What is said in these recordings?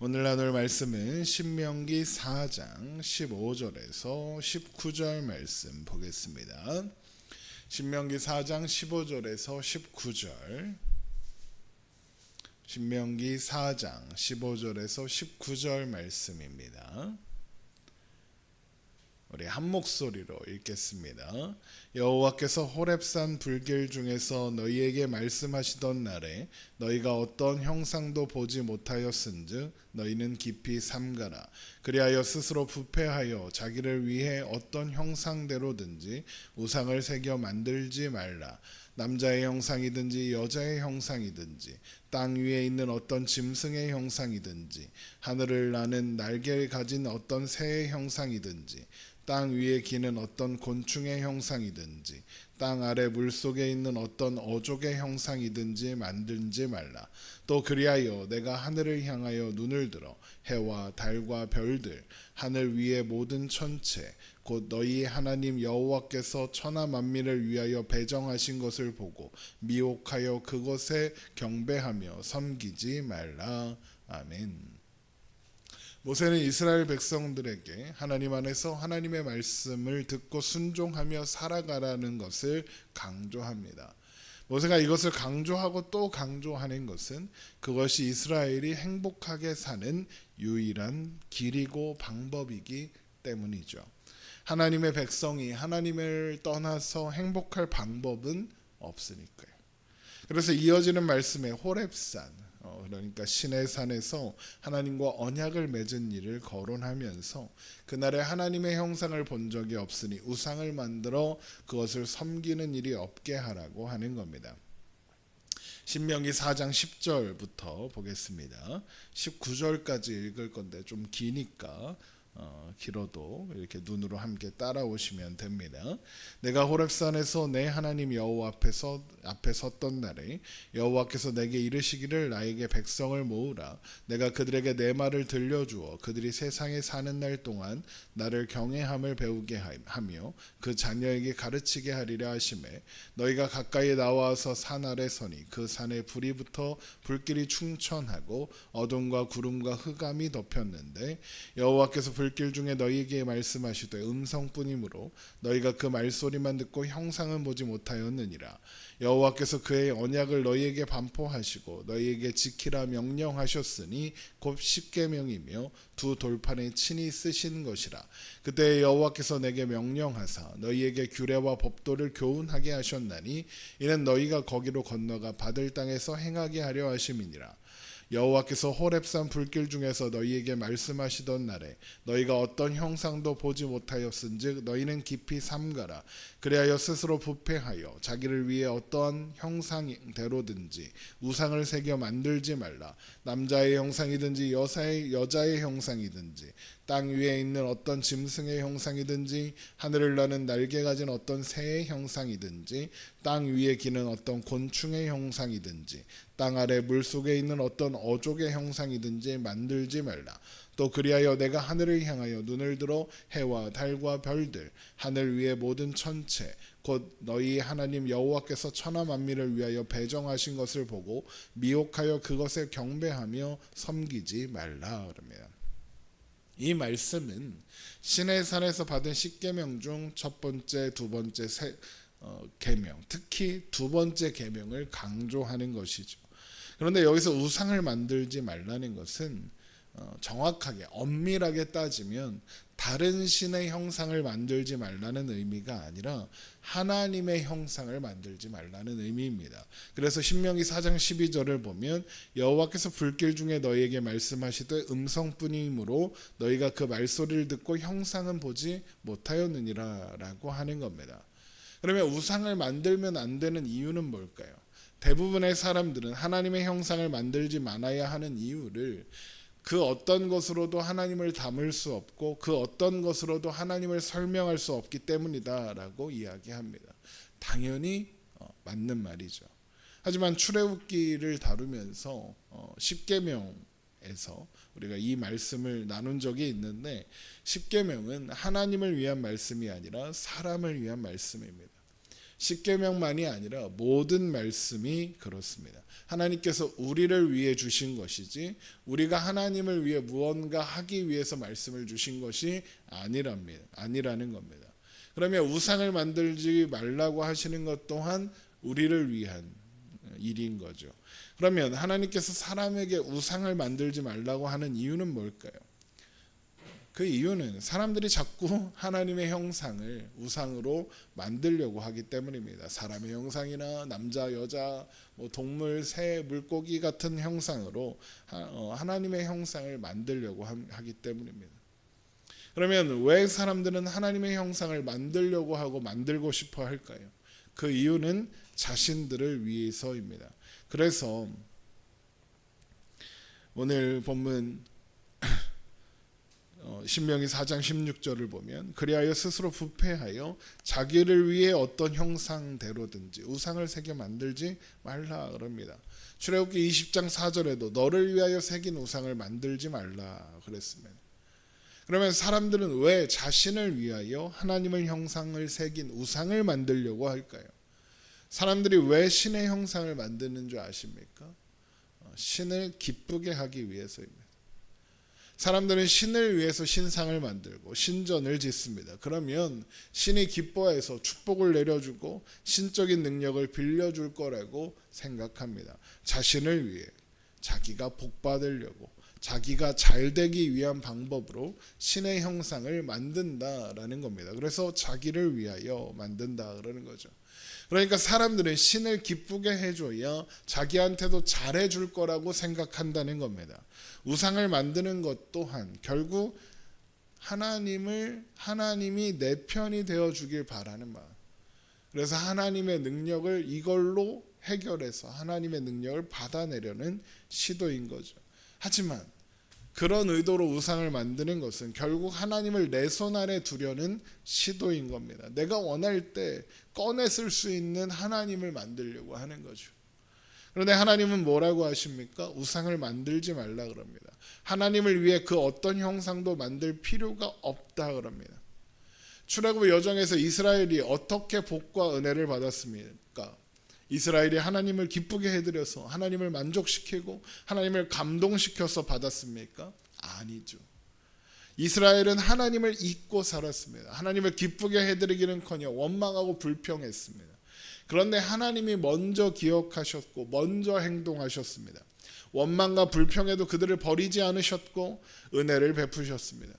오늘 나눌 말씀은 신명기 4장 15절에서 19절 말씀 보겠습니다. 신명기 4장 15절에서 19절. 신명기 4장 15절에서 19절 말씀입니다. 우리 한 목소리로 읽겠습니다. 여호와께서 호렙산 불길 중에서 너희에게 말씀하시던 날에 너희가 어떤 형상도 보지 못하였은즉 너희는 깊이 삼가라. 그리하여 스스로 부패하여 자기를 위해 어떤 형상대로든지 우상을 새겨 만들지 말라. 남자의 형상이든지 여자의 형상이든지 땅 위에 있는 어떤 짐승의 형상이든지 하늘을 나는 날개를 가진 어떤 새의 형상이든지 땅 위에 기는 어떤 곤충의 형상이든지 땅 아래 물속에 있는 어떤 어족의 형상이든지 만들지 말라. 또 그리하여 내가 하늘을 향하여 눈을 들어 해와 달과 별들 하늘 위의 모든 천체 곧 너희 하나님 여호와께서 천하 만민을 위하여 배정하신 것을 보고 미혹하여 그것에 경배하며 섬기지 말라. 아멘. 모세는 이스라엘 백성들에게 하나님 안에서 하나님의 말씀을 듣고 순종하며 살아가라는 것을 강조합니다. 모세가 이것을 강조하고 또 강조하는 것은 그것이 이스라엘이 행복하게 사는 유일한 길이고 방법이기 때문이죠. 하나님의 백성이 하나님을 떠나서 행복할 방법은 없으니까요. 그래서 이어지는 말씀에 호렙산, 그러니까 신의 산에서 하나님과 언약을 맺은 일을 거론하면서 그날에 하나님의 형상을 본 적이 없으니 우상을 만들어 그것을 섬기는 일이 없게 하라고 하는 겁니다. 신명기 4장 10절부터 보겠습니다. 19절까지 읽을 건데 좀 기니까 길어도 이렇게 눈으로 함께 따라오시면 됩니다. 내가 호렙산에서 내 하나님 여호와 앞에 섰던 날에 여호와께서 내게 이르시기를 나에게 백성을 모으라. 내가 그들에게 내 말을 들려주어 그들이 세상에 사는 날 동안 나를 경외함을 배우게 하며 그 자녀에게 가르치게 하리라 하시매 너희가 가까이 나와서 산 아래 서니 그 산에 불이 붙어 불길이 충천하고 어둠과 구름과 흑암이 덮였는데 여호와께서 불길 중에 너희에게 말씀하시되 음성뿐이므로 너희가 그 말소리만 듣고 형상은 보지 못하였느니라. 여호와께서 그의 언약을 너희에게 반포하시고 너희에게 지키라 명령하셨으니 곧 십계명이며 두 돌판에 친히 쓰신 것이라. 그때 여호와께서 내게 명령하사 너희에게 규례와 법도를 교훈하게 하셨나니 이는 너희가 거기로 건너가 받을 땅에서 행하게 하려 하심이니라. 여호와께서 호렙산 불길 중에서 너희에게 말씀하시던 날에 너희가 어떤 형상도 보지 못하였은즉 너희는 깊이 삼가라. 그리하여 스스로 부패하여 자기를 위해 어떠한 형상대로든지 우상을 새겨 만들지 말라. 남자의 형상이든지 여자의 형상이든지 땅 위에 있는 어떤 짐승의 형상이든지 하늘을 나는 날개 가진 어떤 새의 형상이든지 땅 위에 기는 어떤 곤충의 형상이든지 땅 아래 물속에 있는 어떤 어족의 형상이든지 만들지 말라. 또 그리하여 내가 하늘을 향하여 눈을 들어 해와 달과 별들 하늘 위의 모든 천체 곧 너희 하나님 여호와께서 천하 만민을 위하여 배정하신 것을 보고 미혹하여 그것에 경배하며 섬기지 말라. 그럽니다. 이 말씀은 시내산에서 받은 십계명 중 첫 번째, 두 번째, 계명, 특히 두 번째 계명을 강조하는 것이죠. 그런데 여기서 우상을 만들지 말라는 것은 정확하게 엄밀하게 따지면 다른 신의 형상을 만들지 말라는 의미가 아니라 하나님의 형상을 만들지 말라는 의미입니다. 그래서 신명기 4장 12절을 보면 여호와께서 불길 중에 너희에게 말씀하시되 음성뿐이므로 너희가 그 말소리를 듣고 형상은 보지 못하였느니라 라고 하는 겁니다. 그러면 우상을 만들면 안 되는 이유는 뭘까요? 대부분의 사람들은 하나님의 형상을 만들지 말아야 하는 이유를 그 어떤 것으로도 하나님을 담을 수 없고 그 어떤 것으로도 하나님을 설명할 수 없기 때문이다라고 이야기합니다. 당연히 맞는 말이죠. 하지만 출애굽기를 다루면서 십계명에서 우리가 이 말씀을 나눈 적이 있는데 십계명은 하나님을 위한 말씀이 아니라 사람을 위한 말씀입니다. 십계명만이 아니라 모든 말씀이 그렇습니다. 하나님께서 우리를 위해 주신 것이지 우리가 하나님을 위해 무언가 하기 위해서 말씀을 주신 것이 아니라는 겁니다. 그러면 우상을 만들지 말라고 하시는 것 또한 우리를 위한 일인 거죠. 그러면 하나님께서 사람에게 우상을 만들지 말라고 하는 이유는 뭘까요? 그 이유는 사람들이 자꾸 하나님의 형상을 우상으로 만들려고 하기 때문입니다. 사람의 형상이나 남자, 여자, 동물, 새, 물고기 같은 형상으로 하나님의 형상을 만들려고 하기 때문입니다. 그러면 왜 사람들은 하나님의 형상을 만들려고 하고 만들고 싶어 할까요? 그 이유는 자신들을 위해서입니다. 그래서 오늘 본문 신명기 4장 16절을 보면 그리하여 스스로 부패하여 자기를 위해 어떤 형상대로든지 우상을 새겨 만들지 말라 그럽니다. 출애굽기 20장 4절에도 너를 위하여 새긴 우상을 만들지 말라 그랬습니다. 그러면 사람들은 왜 자신을 위하여 하나님의 형상을 새긴 우상을 만들려고 할까요? 사람들이 왜 신의 형상을 만드는 줄 아십니까? 신을 기쁘게 하기 위해서입니다. 사람들은 신을 위해서 신상을 만들고 신전을 짓습니다. 그러면 신이 기뻐해서 축복을 내려주고 신적인 능력을 빌려줄 거라고 생각합니다. 자신을 위해 자기가 복받으려고 자기가 잘 되기 위한 방법으로 신의 형상을 만든다라는 겁니다. 그래서 자기를 위하여 만든다 그러는 거죠. 그러니까 사람들은 신을 기쁘게 해줘야 자기한테도 잘해줄 거라고 생각한다는 겁니다. 우상을 만드는 것 또한 결국 하나님이 내 편이 되어주길 바라는 마음. 그래서 하나님의 능력을 이걸로 해결해서 하나님의 능력을 받아내려는 시도인 거죠. 하지만 그런 의도로 우상을 만드는 것은 결국 하나님을 내 손 안에 두려는 시도인 겁니다. 내가 원할 때 꺼내 쓸 수 있는 하나님을 만들려고 하는 거죠. 그런데 하나님은 뭐라고 하십니까? 우상을 만들지 말라 그럽니다. 하나님을 위해 그 어떤 형상도 만들 필요가 없다 그럽니다. 출애굽 여정에서 이스라엘이 어떻게 복과 은혜를 받았습니까? 이스라엘이 하나님을 기쁘게 해드려서 하나님을 만족시키고 하나님을 감동시켜서 받았습니까? 아니죠. 이스라엘은 하나님을 잊고 살았습니다. 하나님을 기쁘게 해드리기는커녕 원망하고 불평했습니다. 그런데 하나님이 먼저 기억하셨고 먼저 행동하셨습니다. 원망과 불평에도 그들을 버리지 않으셨고 은혜를 베푸셨습니다.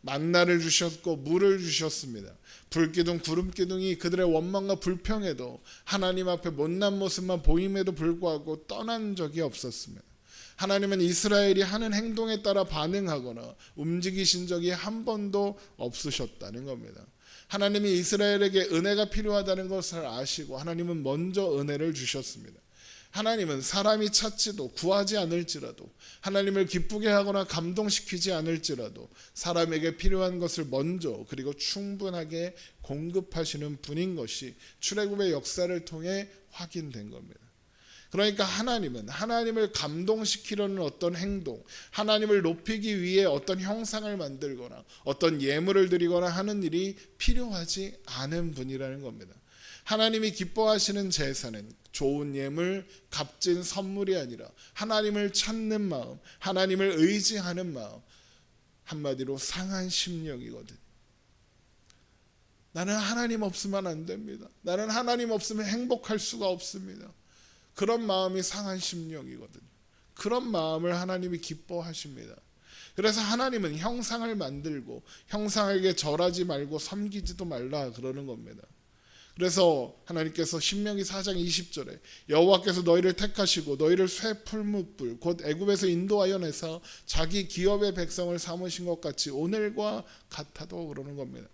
만나를 주셨고 물을 주셨습니다. 불기둥 구름기둥이 그들의 원망과 불평에도 하나님 앞에 못난 모습만 보임에도 불구하고 떠난 적이 없었습니다. 하나님은 이스라엘이 하는 행동에 따라 반응하거나 움직이신 적이 한 번도 없으셨다는 겁니다. 하나님이 이스라엘에게 은혜가 필요하다는 것을 아시고 하나님은 먼저 은혜를 주셨습니다. 하나님은 사람이 찾지도 구하지 않을지라도 하나님을 기쁘게 하거나 감동시키지 않을지라도 사람에게 필요한 것을 먼저 그리고 충분하게 공급하시는 분인 것이 출애굽의 역사를 통해 확인된 겁니다. 그러니까 하나님은 하나님을 감동시키려는 어떤 행동, 하나님을 높이기 위해 어떤 형상을 만들거나 어떤 예물을 드리거나 하는 일이 필요하지 않은 분이라는 겁니다. 하나님이 기뻐하시는 제사는 좋은 예물, 값진 선물이 아니라 하나님을 찾는 마음, 하나님을 의지하는 마음, 한마디로 상한 심령이거든요. 나는 하나님 없으면 안 됩니다. 나는 하나님 없으면 행복할 수가 없습니다. 그런 마음이 상한 심령이거든요. 그런 마음을 하나님이 기뻐하십니다. 그래서 하나님은 형상을 만들고 형상에게 절하지 말고 섬기지도 말라 그러는 겁니다. 그래서 하나님께서 신명기 4장 20절에 여호와께서 너희를 택하시고 너희를 쇠 풀무불 곧 애굽에서 인도하여 내서 자기 기업의 백성을 삼으신 것 같이 오늘과 같아도 그러는 겁니다.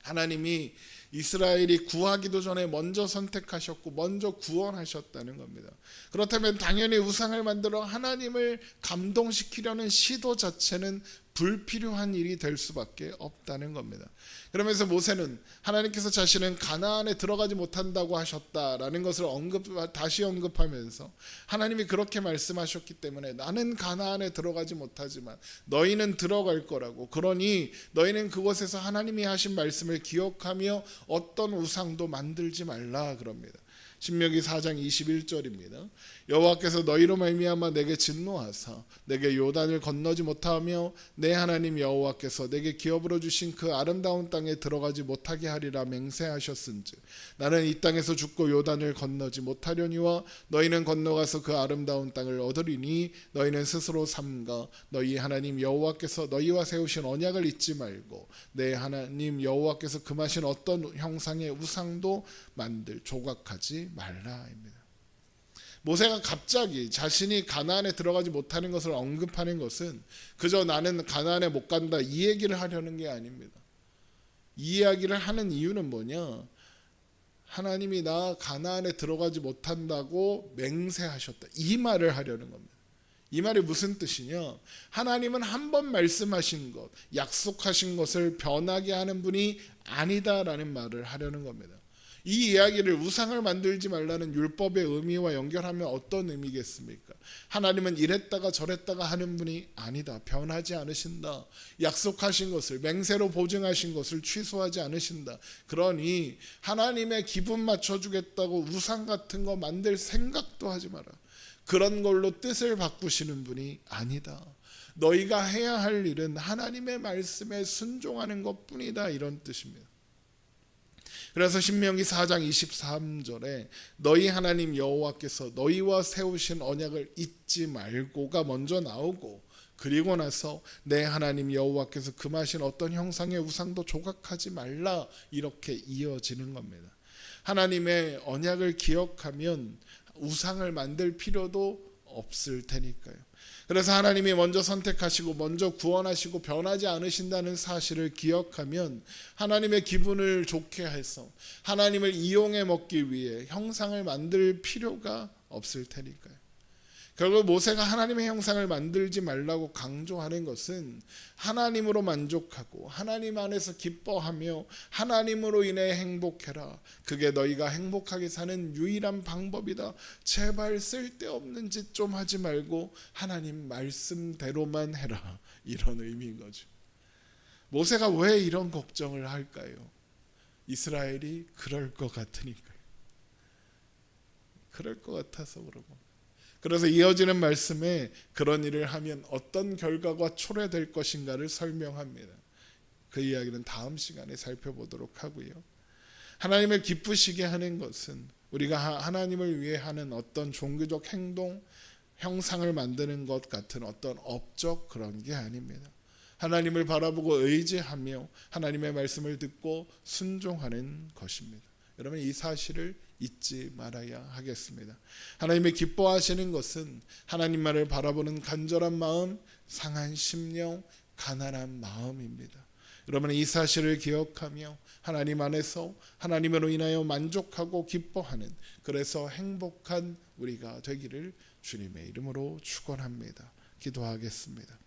하나님이 이스라엘이 구하기도 전에 먼저 선택하셨고 먼저 구원하셨다는 겁니다. 그렇다면 당연히 우상을 만들어 하나님을 감동시키려는 시도 자체는 불필요한 일이 될 수밖에 없다는 겁니다. 그러면서 모세는 하나님께서 자신은 가나안에 들어가지 못한다고 하셨다라는 것을 다시 언급하면서 하나님이 그렇게 말씀하셨기 때문에 나는 가나안에 들어가지 못하지만 너희는 들어갈 거라고, 그러니 너희는 그곳에서 하나님이 하신 말씀을 기억하며 어떤 우상도 만들지 말라 그럽니다. 신명기 4장 21절입니다. 여호와께서 너희로 말미암아 내게 진노하사 내게 요단을 건너지 못하며 내 하나님 여호와께서 내게 기업으로 주신 그 아름다운 땅에 들어가지 못하게 하리라 맹세하셨은즉 나는 이 땅에서 죽고 요단을 건너지 못하려니와 너희는 건너가서 그 아름다운 땅을 얻으리니 너희는 스스로 삼가 너희 하나님 여호와께서 너희와 세우신 언약을 잊지 말고 내 하나님 여호와께서 금하신 어떤 형상의 우상도 만들 조각하지 말라입니다. 모세가 갑자기 자신이 가나안에 들어가지 못하는 것을 언급하는 것은 그저 나는 가나안에 못 간다 이 얘기를 하려는 게 아닙니다. 이 이야기를 하는 이유는 뭐냐? 하나님이 나 가나안에 들어가지 못한다고 맹세하셨다, 이 말을 하려는 겁니다. 이 말이 무슨 뜻이냐? 하나님은 한 번 말씀하신 것, 약속하신 것을 변하게 하는 분이 아니다라는 말을 하려는 겁니다. 이 이야기를 우상을 만들지 말라는 율법의 의미와 연결하면 어떤 의미겠습니까? 하나님은 이랬다가 저랬다가 하는 분이 아니다, 변하지 않으신다, 약속하신 것을 맹세로 보증하신 것을 취소하지 않으신다. 그러니 하나님의 기분 맞춰주겠다고 우상 같은 거 만들 생각도 하지 마라. 그런 걸로 뜻을 바꾸시는 분이 아니다. 너희가 해야 할 일은 하나님의 말씀에 순종하는 것뿐이다, 이런 뜻입니다. 그래서 신명기 4장 23절에 너희 하나님 여호와께서 너희와 세우신 언약을 잊지 말고가 먼저 나오고, 그리고 나서 내 하나님 여호와께서 금하신 어떤 형상의 우상도 조각하지 말라, 이렇게 이어지는 겁니다. 하나님의 언약을 기억하면 우상을 만들 필요도 없을 테니까요. 그래서 하나님이 먼저 선택하시고 먼저 구원하시고 변하지 않으신다는 사실을 기억하면 하나님의 기분을 좋게 해서 하나님을 이용해 먹기 위해 형상을 만들 필요가 없을 테니까요. 결국 모세가 하나님의 형상을 만들지 말라고 강조하는 것은 하나님으로 만족하고 하나님 안에서 기뻐하며 하나님으로 인해 행복해라, 그게 너희가 행복하게 사는 유일한 방법이다, 제발 쓸데없는 짓 좀 하지 말고 하나님 말씀대로만 해라, 이런 의미인 거죠. 모세가 왜 이런 걱정을 할까요? 이스라엘이 그럴 것 같으니까요. 그럴 것 같아서 그러고, 그래서 이어지는 말씀에 그런 일을 하면 어떤 결과가 초래될 것인가를 설명합니다. 그 이야기는 다음 시간에 살펴보도록 하고요. 하나님을 기쁘시게 하는 것은 우리가 하나님을 위해 하는 어떤 종교적 행동, 형상을 만드는 것 같은 어떤 업적, 그런 게 아닙니다. 하나님을 바라보고 의지하며 하나님의 말씀을 듣고 순종하는 것입니다. 여러분, 이 사실을 잊지 말아야 하겠습니다. 하나님이 기뻐하시는 것은 하나님만을 바라보는 간절한 마음, 상한 심령, 가난한 마음입니다. 여러분, 이 사실을 기억하며 하나님 안에서 하나님으로 인하여 만족하고 기뻐하는, 그래서 행복한 우리가 되기를 주님의 이름으로 축원합니다. 기도하겠습니다.